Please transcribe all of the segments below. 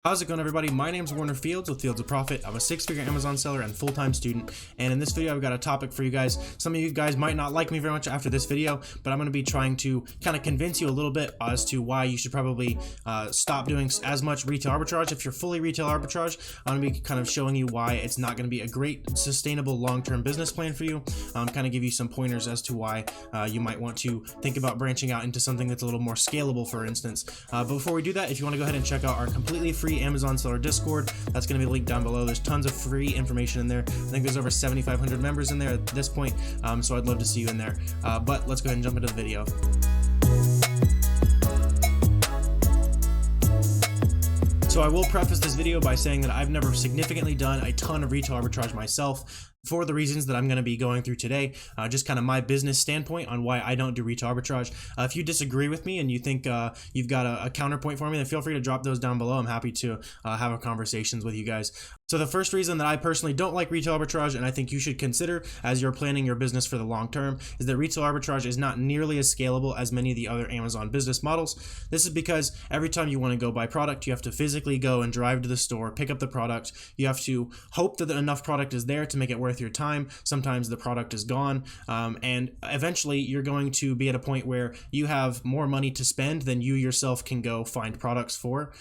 How's it going, everybody? My name is Warner Fields with Fields of Profit. I'm a six-figure Amazon seller and full-time student, and in this video I've got a topic for you guys. Some of you guys might not like me very much after this video, but I'm going to be trying to kind of convince you a little bit as to why you should probably stop doing as much retail arbitrage. If you're fully retail arbitrage, I'm going to be kind of showing you why it's not going to be a great, sustainable, long-term business plan for you. Kind of give you some pointers as to why you might want to think about branching out into something that's a little more scalable, for instance. But before we do that, if you want to go ahead and check out our completely free Amazon seller Discord, that's going to be linked down below. There's tons of free information in there. I think there's over 7,500 members in there at this point, so I'd love to see you in there. But let's go ahead and jump into the video. So I will preface this video by saying that I've never significantly done a ton of retail arbitrage myself, for the reasons that I'm going to be going through today. Just kind of my business standpoint on why I don't do retail arbitrage. If you disagree with me and you think you've got a counterpoint for me, then feel free to drop those down below. I'm happy to have conversations with you guys. So the first reason that I personally don't like retail arbitrage, and I think you should consider as you're planning your business for the long term, is that retail arbitrage is not nearly as scalable as many of the other Amazon business models. This is because every time you want to go buy product, you have to physically go and drive to the store, pick up the product. You have to hope that enough product is there to make it worth your time. Sometimes the product is gone, and eventually you're going to be at a point where you have more money to spend than you yourself can go find products for.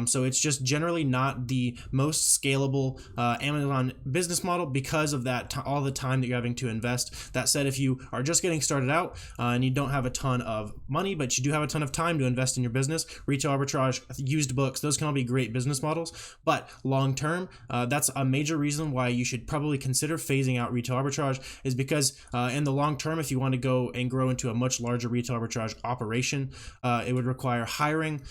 So it's just generally not the most scalable Amazon business model because of that all the time that you're having to invest. That said, if you are just getting started out and you don't have a ton of money, but you do have a ton of time to invest in your business, retail arbitrage, used books, those can all be great business models. But long term, that's a major reason why you should probably consider phasing out retail arbitrage, is because in the long term, if you want to go and grow into a much larger retail arbitrage operation, it would require hiring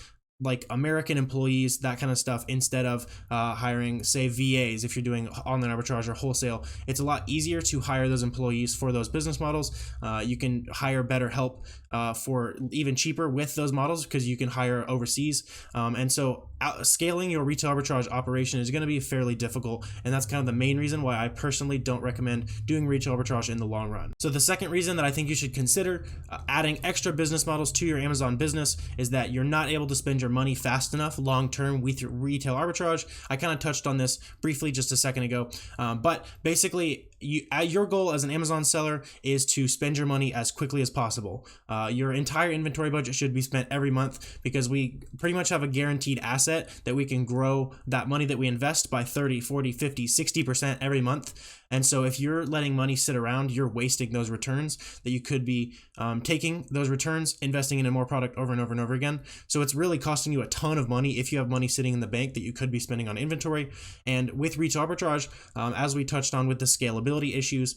like American employees, that kind of stuff, instead of hiring, say, VAs. If you're doing online arbitrage or wholesale, it's a lot easier to hire those employees for those business models. You can hire better help for even cheaper with those models because you can hire overseas. And so scaling your retail arbitrage operation is going to be fairly difficult, and that's kind of the main reason why I personally don't recommend doing retail arbitrage in the long run. So the second reason that I think you should consider adding extra business models to your Amazon business is that you're not able to spend your money fast enough long term with your retail arbitrage. I kind of touched on this briefly just a second ago, but basically your goal as an Amazon seller is to spend your money as quickly as possible. Your entire inventory budget should be spent every month, because we pretty much have a guaranteed asset that we can grow that money that we invest by 30, 40, 50, 60% every month. And so if you're letting money sit around, you're wasting those returns that you could be taking those returns, investing into more product over and over and over again. So it's really costing you a ton of money if you have money sitting in the bank that you could be spending on inventory. And with retail arbitrage, as we touched on with the scalability issues,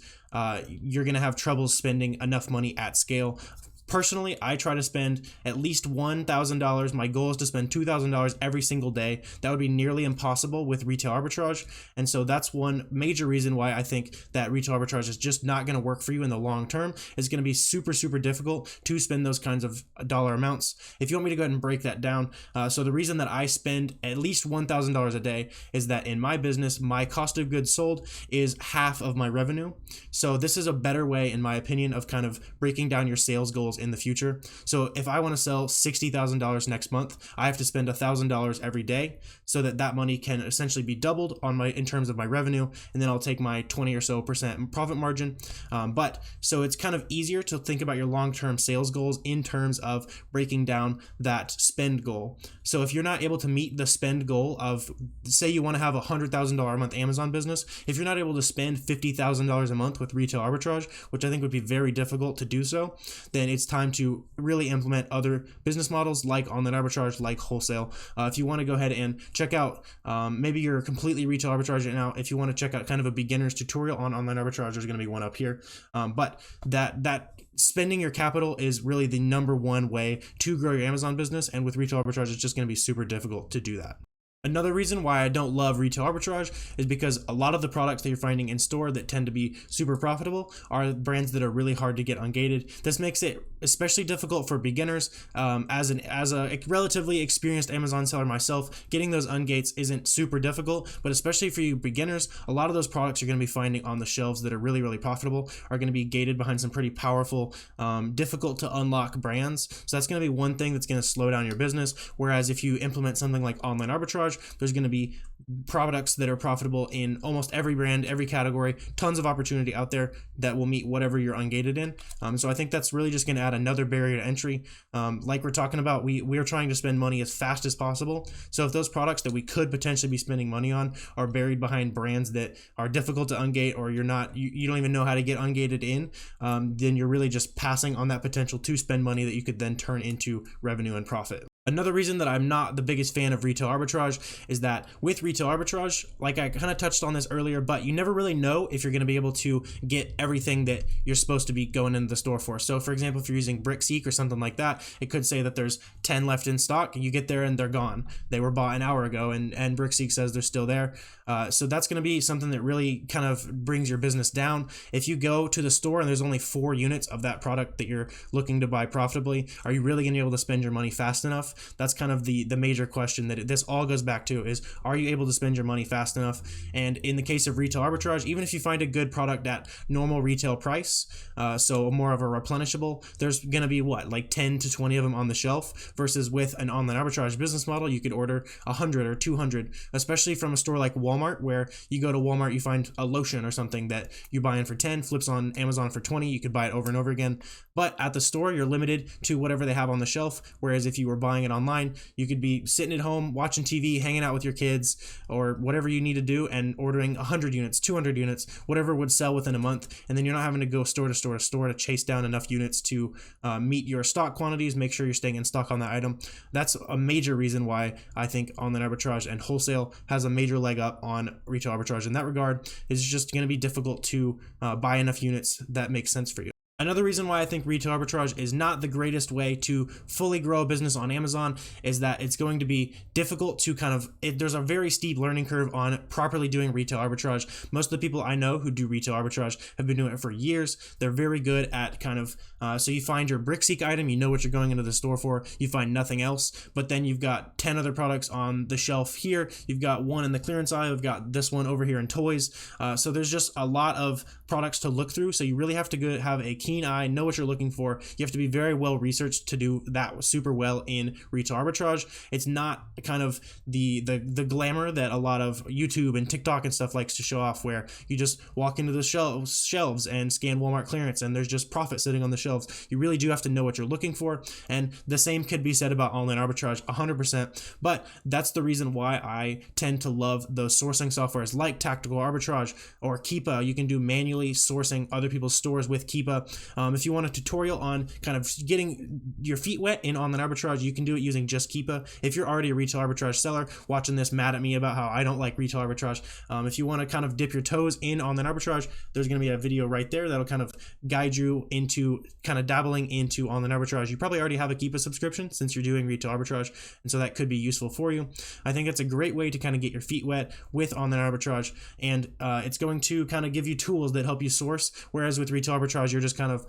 you're going to have trouble spending enough money at scale. Personally, I try to spend at least $1,000. My goal is to spend $2,000 every single day. That would be nearly impossible with retail arbitrage. And so that's one major reason why I think that retail arbitrage is just not going to work for you in the long term. It's going to be super, super difficult to spend those kinds of dollar amounts. If you want me to go ahead and break that down, so the reason that I spend at least $1,000 a day is that in my business, my cost of goods sold is half of my revenue. So this is a better way, in my opinion, of kind of breaking down your sales goals in the future. So if I want to sell $60,000 next month, I have to spend $1,000 every day so that that money can essentially be doubled in terms of my revenue, and then I'll take my 20 or so % profit margin. But so it's kind of easier to think about your long-term sales goals in terms of breaking down that spend goal. So if you're not able to meet the spend goal of, say you want to have a $100,000 a month Amazon business, if you're not able to spend $50,000 a month with retail arbitrage, which I think would be very difficult to do so, then it's time to really implement other business models like online arbitrage, like wholesale. If you want to go ahead and check out, maybe you're completely retail arbitrage right now. If you want to check out kind of a beginner's tutorial on online arbitrage, there's going to be one up here. But that spending your capital is really the number one way to grow your Amazon business, and with retail arbitrage, it's just going to be super difficult to do that. Another reason why I don't love retail arbitrage is because a lot of the products that you're finding in store that tend to be super profitable are brands that are really hard to get ungated. This makes it especially difficult for beginners. As a relatively experienced Amazon seller myself, getting those ungates isn't super difficult, but especially for you beginners, a lot of those products you're going to be finding on the shelves that are really, really profitable are going to be gated behind some pretty powerful, difficult to unlock brands. So that's going to be one thing that's going to slow down your business. Whereas if you implement something like online arbitrage, arbitrage. There's going to be products that are profitable in almost every brand, every category, tons of opportunity out there that will meet whatever you're ungated in. So I think that's really just going to add another barrier to entry. Like we're talking about, we're trying to spend money as fast as possible. So if those products that we could potentially be spending money on are buried behind brands that are difficult to ungate, or you don't even know how to get ungated in, then you're really just passing on that potential to spend money that you could then turn into revenue and profit. Another reason that I'm not the biggest fan of retail arbitrage is that with retail arbitrage, like I kind of touched on this earlier, but you never really know if you're going to be able to get everything that you're supposed to be going into the store for. So for example, if you're using Brickseek or something like that, it could say that there's 10 left in stock. You get there and they're gone. They were bought an hour ago, and Brickseek says they're still there. So that's going to be something that really kind of brings your business down. If you go to the store and there's only 4 units of that product that you're looking to buy profitably, are you really going to be able to spend your money fast enough? That's kind of the major question that this all goes back to, is are you able to spend your money fast enough? And in the case of retail arbitrage, even if you find a good product at normal retail price, so more of a replenishable, there's going to be like 10 to 20 of them on the shelf, versus with an online arbitrage business model, you could order 100 or 200, especially from a store like Walmart, where you go to Walmart, you find a lotion or something that you buy in for 10, flips on Amazon for 20, you could buy it over and over again. But at the store, you're limited to whatever they have on the shelf, whereas if you were buying it online, you could be sitting at home watching TV, hanging out with your kids, or whatever you need to do, and ordering 100 units, 200 units, whatever would sell within a month, and then you're not having to go store to store to store to chase down enough units to meet your stock quantities, make sure you're staying in stock on that item. That's a major reason why I think online arbitrage and wholesale has a major leg up on retail arbitrage in that regard. It's just going to be difficult to buy enough units that make sense for you. Another reason why I think retail arbitrage is not the greatest way to fully grow a business on Amazon is that it's going to be difficult to there's a very steep learning curve on properly doing retail arbitrage. Most of the people I know who do retail arbitrage have been doing it for years. They're very good at so you find your Brickseek item, you know what you're going into the store for, you find nothing else, but then you've got 10 other products on the shelf here, you've got one in the clearance aisle, you've got this one over here in toys. So there's just a lot of products to look through, so you really have to have a keen eye, know what you're looking for. You have to be very well researched to do that super well in retail arbitrage. It's not kind of the glamour that a lot of YouTube and TikTok and stuff likes to show off, where you just walk into the shelves and scan Walmart clearance and there's just profit sitting on the shelves. You really do have to know what you're looking for, and the same could be said about online arbitrage 100%. But that's the reason why I tend to love those sourcing softwares like Tactical Arbitrage or Keepa. You can do manually sourcing other people's stores with Keepa. If you want a tutorial on kind of getting your feet wet in online arbitrage, you can do it using just Keepa. If you're already a retail arbitrage seller watching this mad at me about how I don't like retail arbitrage, if you want to kind of dip your toes in online arbitrage, there's going to be a video right there that'll kind of guide you into kind of dabbling into online arbitrage. You probably already have a Keepa subscription since you're doing retail arbitrage, and so that could be useful for you. I think it's a great way to kind of get your feet wet with online arbitrage, and it's going to kind of give you tools that help you source, whereas with retail arbitrage, you're just kind of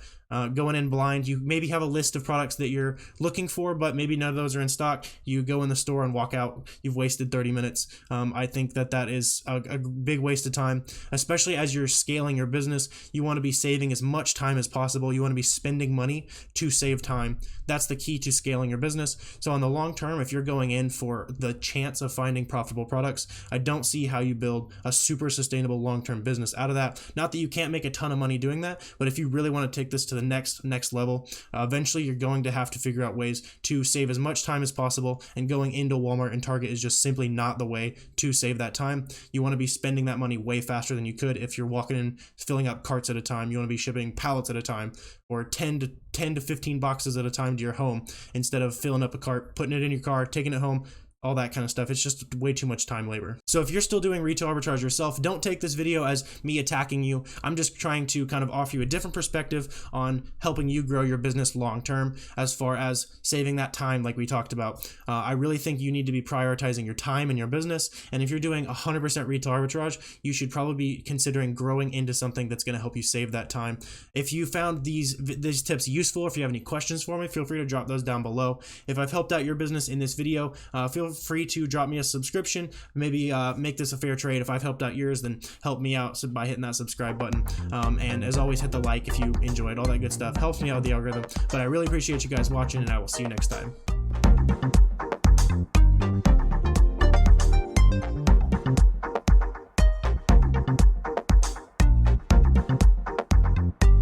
going in blind. You maybe have a list of products that you're looking for, but maybe none of those are in stock. You go in the store and walk out. You've wasted 30 minutes. I think that is a big waste of time, especially as you're scaling your business. You want to be saving as much time as possible. You want to be spending money to save time. That's the key to scaling your business. So on the long term, if you're going in for the chance of finding profitable products, I don't see how you build a super sustainable long-term business out of that. Not that you can't make a ton of money doing that, but if you really want to take this to the next level, eventually you're going to have to figure out ways to save as much time as possible, and going into Walmart and Target is just simply not the way to save that time. You want to be spending that money way faster than you could if you're walking in filling up carts at a time. You want to be shipping pallets at a time, or 10 to 15 boxes at a time to your home, instead of filling up a cart, putting it in your car, taking it home, all that kind of stuff. It's just way too much time labor. So if you're still doing retail arbitrage yourself, don't take this video as me attacking you. I'm just trying to kind of offer you a different perspective on helping you grow your business long term, as far as saving that time like we talked about. I really think you need to be prioritizing your time in your business, and if you're doing 100% retail arbitrage, you should probably be considering growing into something that's going to help you save that time. If you found these tips useful, or if you have any questions for me, feel free to drop those down below. If I've helped out your business in this video, feel free to drop me a subscription. Maybe make this a fair trade. If I've helped out yours, then help me out by hitting that subscribe button. And as always, hit the like if you enjoyed. All that good stuff helps me out with the algorithm. But I really appreciate you guys watching, and I will see you next time.